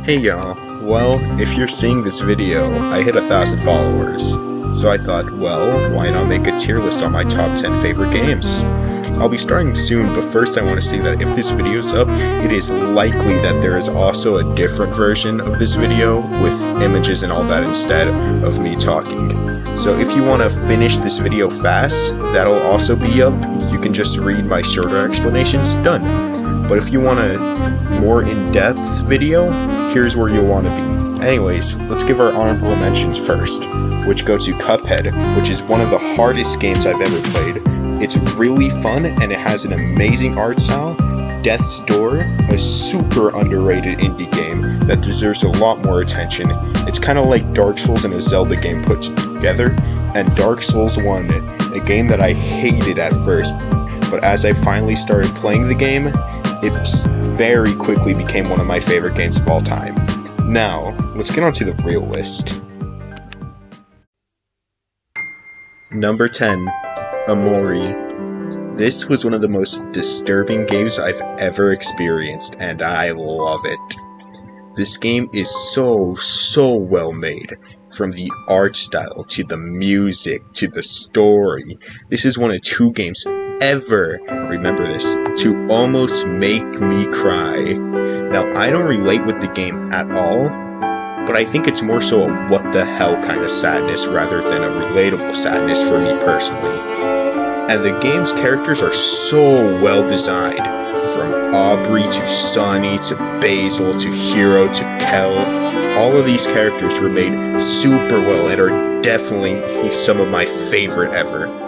Hey y'all, well, if you're seeing this video, I hit 1,000 followers. So I thought, well, why not make a tier list on my top 10 favorite games? I'll be starting soon, but first I want to say that if this video is up, it is likely that there is also a different version of this video with images and all that instead of me talking. So if you want to finish this video fast, that'll also be up. You can just read my shorter explanations, done. But if you want a more in-depth video, here's where you'll want to be. Anyways, let's give our honorable mentions first, which go to Cuphead, which is one of the hardest games I've ever played. It's really fun and it has an amazing art style. Death's Door, a super underrated indie game that deserves a lot more attention. It's kind of like Dark Souls and a Zelda game put together, and Dark Souls 1, a game that I hated at first, but as I finally started playing the game, it very quickly became one of my favorite games of all time. Now, let's get on to the real list. Number 10. Amori. This was one of the most disturbing games I've ever experienced, and I love it. This game is so well made. From the art style, to the music, to the story. This is one of 2 games ever, remember this, to almost make me cry. Now, I don't relate with the game at all, but I think it's more so a what the hell kind of sadness rather than a relatable sadness for me personally. And the game's characters are so well designed. From Aubrey to Sonny to Basil to Hero to Kel. All of these characters were made super well and are definitely some of my favorite ever.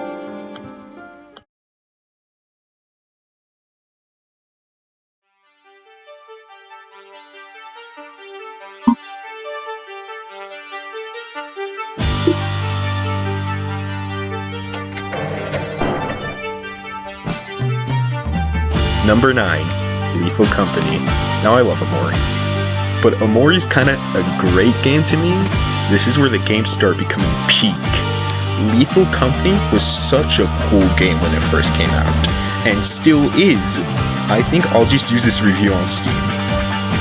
Number 9. Lethal Company. Now I love Amori. But Amori's kinda a great game to me. This is where the games start becoming peak. Lethal Company was such a cool game when it first came out, and still is. I think I'll just use this review on Steam.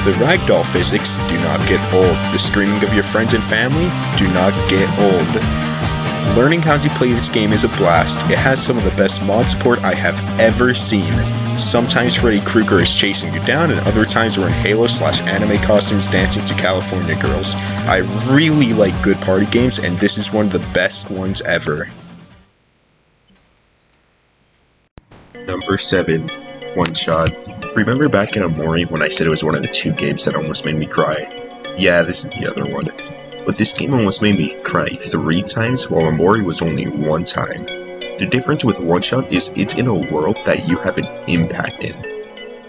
The ragdoll physics do not get old. The screaming of your friends and family do not get old. Learning how to play this game is a blast. It has some of the best mod support I have ever seen. Sometimes Freddy Krueger is chasing you down, and other times we're in Halo/anime costumes dancing to California girls. I really like good party games, and this is one of the best ones ever. Number 7. One Shot. Remember back in Amori when I said it was one of the 2 games that almost made me cry? Yeah, this is the other one. But this game almost made me cry 3 times, while Amori was only 1 time. The difference with One Shot is it's in a world that you have an impact in.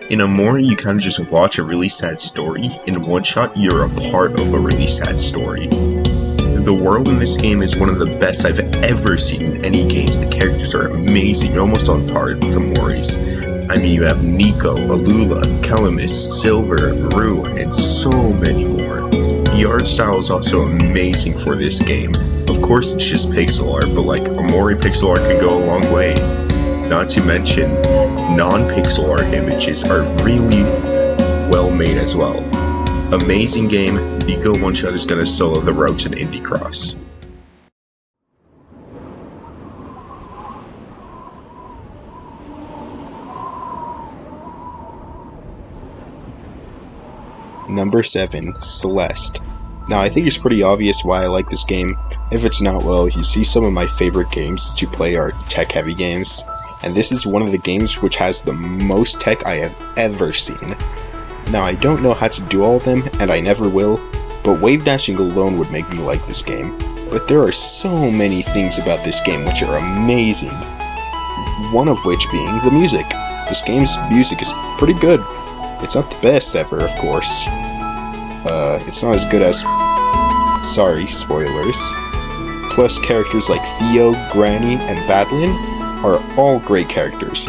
In Amori, you kind of just watch a really sad story. In One Shot, you're a part of a really sad story. The world in this game is one of the best I've ever seen in any games. The characters are amazing, almost on par with Amori's. I mean, you have Nico, Alula, Kelamis, Silver, Rue, and so many more. The art style is also amazing for this game. Of course, it's just pixel art, but like Amori pixel art can go a long way. Not to mention, non-pixel art images are really well made as well. Amazing game. Nico One Shot is gonna solo the road to the Indie Cross. Number 7. Celeste. Now I think it's pretty obvious why I like this game. If it's not, well, you see some of my favorite games to play are tech-heavy games, and this is one of the games which has the most tech I have ever seen. Now I don't know how to do all of them, and I never will, but wave dashing alone would make me like this game. But there are so many things about this game which are amazing. One of which being the music. This game's music is pretty good. It's not the best ever, of course. It's not as good as... Sorry, spoilers. Plus, characters like Theo, Granny, and Badlin are all great characters.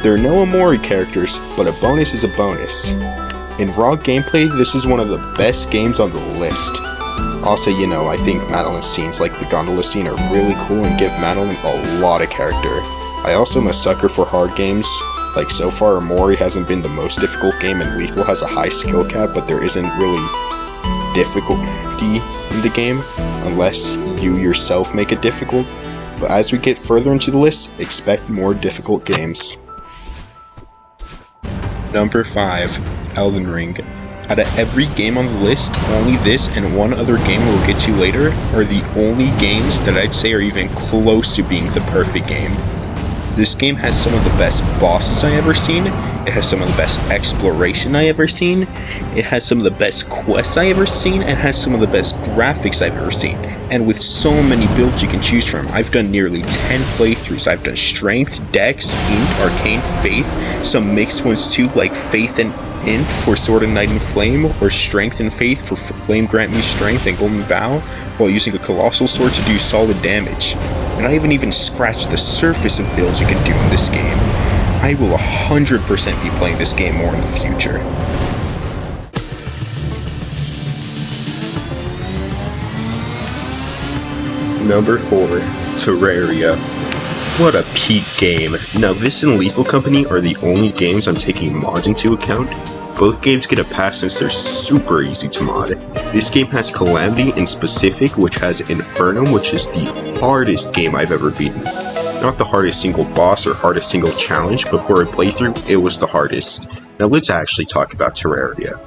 There are no Amori characters, but a bonus is a bonus. In raw gameplay, this is one of the best games on the list. Also, you know, I think Madeline's scenes like the gondola scene are really cool and give Madeline a lot of character. I also am a sucker for hard games. Like, so far, Amori hasn't been the most difficult game, and Lethal has a high skill cap, but there isn't really difficulty in the game, unless you yourself make it difficult. But as we get further into the list, expect more difficult games. Number 5, Elden Ring. Out of every game on the list, only this and one other game we'll get to later are the only games that I'd say are even close to being the perfect game. This game has some of the best bosses I ever seen, it has some of the best exploration I ever seen, it has some of the best quests I ever seen, and has some of the best graphics I've ever seen. And with so many builds you can choose from, I've done nearly 10 playthroughs. I've done Strength, Dex, Int, Arcane, Faith, some mixed ones too, like Faith and Int for Sword and Knight and Flame, or Strength and Faith for Flame Grant Me Strength and Golden Vow, while using a Colossal Sword to do solid damage. And I haven't even scratched the surface of builds you can do in this game. I will 100% be playing this game more in the future. Number 4, Terraria. What a peak game. Now this and Lethal Company are the only games I'm taking mods into account. Both games get a pass since they're super easy to mod. This game has Calamity in specific, which has Infernum, which is the hardest game I've ever beaten. Not the hardest single boss or hardest single challenge, but for a playthrough, it was the hardest. Now let's actually talk about Terraria.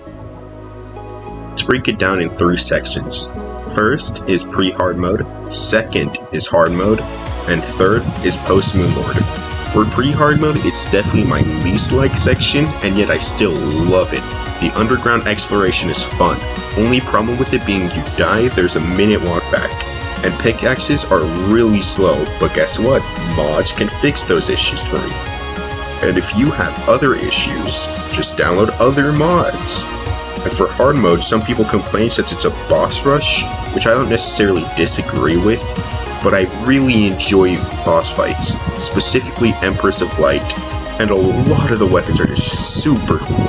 Let's break it down in 3 sections. First is pre-hard mode, second is hard mode, and third is post-moon lord. For pre-hard mode, it's definitely my least liked section, and yet I still love it. The underground exploration is fun. Only problem with it being you die, there's a minute walk back. And pickaxes are really slow, but guess what? Mods can fix those issues for you. And if you have other issues, just download other mods. And for hard mode, some people complain since it's a boss rush, which I don't necessarily disagree with, but I really enjoy boss fights, specifically Empress of Light, and a lot of the weapons are just super cool.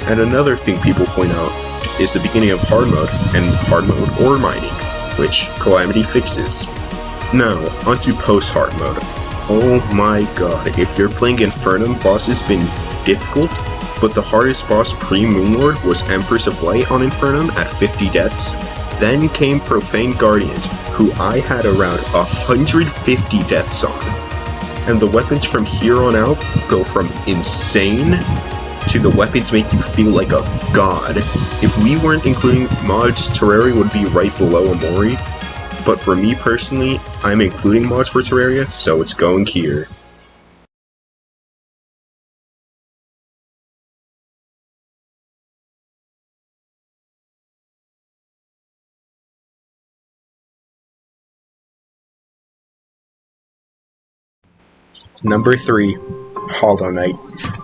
And another thing people point out is the beginning of hard mode and hard mode ore mining, which Calamity fixes. Now, onto post-hard mode. Oh my god, if you're playing Infernum, boss has been difficult, but the hardest boss pre-Moonlord was Empress of Light on Infernum at 50 deaths. Then came Profane Guardians, who I had around 150 deaths on. And the weapons from here on out go from insane to the weapons make you feel like a god. If we weren't including mods, Terraria would be right below Amori. But for me personally, I'm including mods for Terraria, so it's going here. Number 3, Hollow Knight.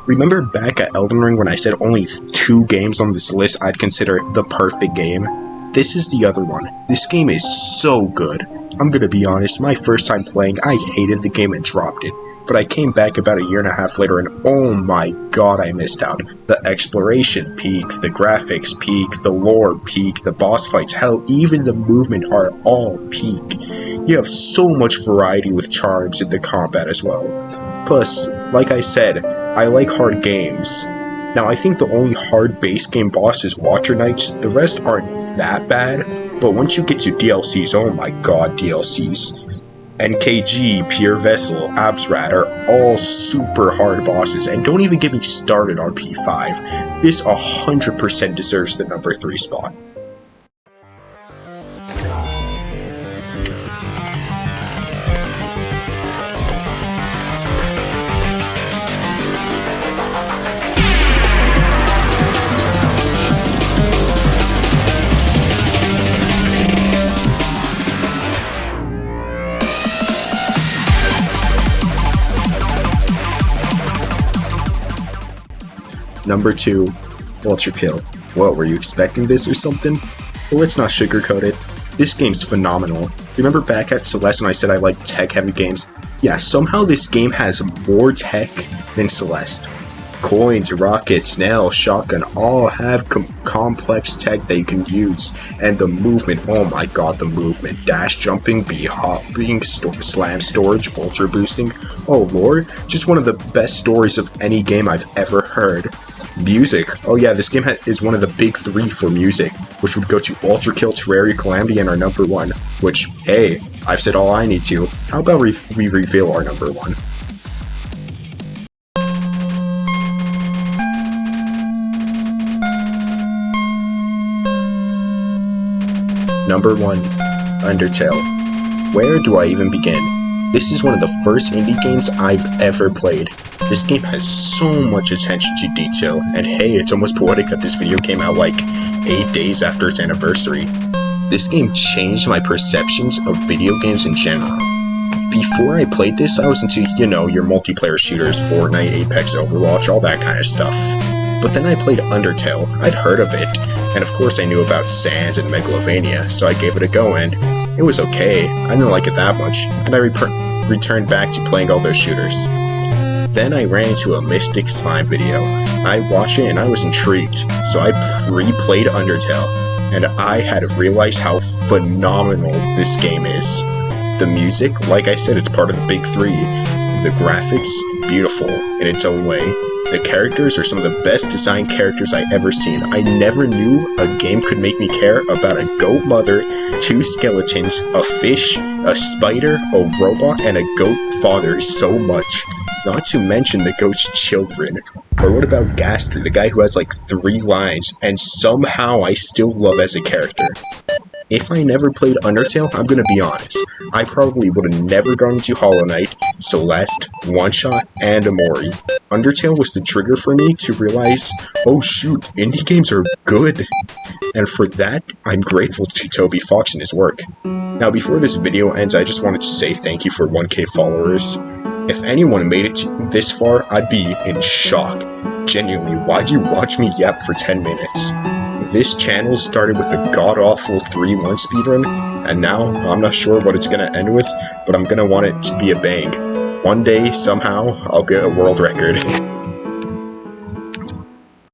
Remember back at Elden Ring when I said only 2 games on this list I'd consider the perfect game? This is the other one. This game is so good. I'm gonna be honest, my first time playing, I hated the game and dropped it. But I came back about a year and a half later and oh my god, I missed out. The exploration peak, the graphics peak, the lore peak, the boss fights, hell, even the movement are all peak. You have so much variety with charms in the combat as well. Plus, like I said, I like hard games. Now I think the only hard base game boss is Watcher Knights, the rest aren't that bad, but once you get to DLCs, oh my god, DLCs. NKG, Pure Vessel, Absrat are all super hard bosses, and don't even get me started on P5. This 100% deserves the number 3 spot. Number 2, Ultra Kill. What, were you expecting this or something? Well, let's not sugarcoat it. This game's phenomenal. Remember back at Celeste when I said I like tech-heavy games? Yeah, somehow this game has more tech than Celeste. Coins, rockets, nail, shotgun all have complex tech that you can use. And the movement, oh my god, the movement. Dash jumping, hopping, slam storage, ultra boosting. Oh lord, just one of the best stories of any game I've ever heard. Music. Oh yeah, this game is one of the big three for music, which would go to Ultra Kill, Terraria, Calamity, and our number one, which, hey, I've said all I need to. How about we reveal our number one? Number 1. Undertale. Where do I even begin? This is one of the first indie games I've ever played. This game has so much attention to detail, and hey, it's almost poetic that this video came out like 8 days after its anniversary. This game changed my perceptions of video games in general. Before I played this, I was into, your multiplayer shooters, Fortnite, Apex, Overwatch, all that kind of stuff. But then I played Undertale. I'd heard of it, and of course I knew about Sans and Megalovania, so I gave it a go, and it was okay. I didn't like it that much, and I returned back to playing all those shooters. Then I ran into a Mystic Slime video. I watched it and I was intrigued, so I replayed Undertale, and I had to realize how phenomenal this game is. The music, like I said, it's part of the big three. The graphics, beautiful in its own way. The characters are some of the best designed characters I ever seen. I never knew a game could make me care about a goat mother, 2 skeletons, a fish, a spider, a robot, and a goat father so much. Not to mention the goat's children. Or what about Gaster, the guy who has like 3 lines, and somehow I still love as a character. If I never played Undertale, I'm gonna be honest, I probably would have never gone into Hollow Knight, Celeste, One Shot, and Amori. Undertale was the trigger for me to realize, oh shoot, indie games are good. And for that, I'm grateful to Toby Fox and his work. Now before this video ends, I just wanted to say thank you for 1K followers. If anyone made it this far, I'd be in shock. Genuinely, why'd you watch me yap for 10 minutes? This channel started with a god-awful 3-1 speedrun, and now I'm not sure what it's gonna end with, but I'm gonna want it to be a bang. One day, somehow, I'll get a world record.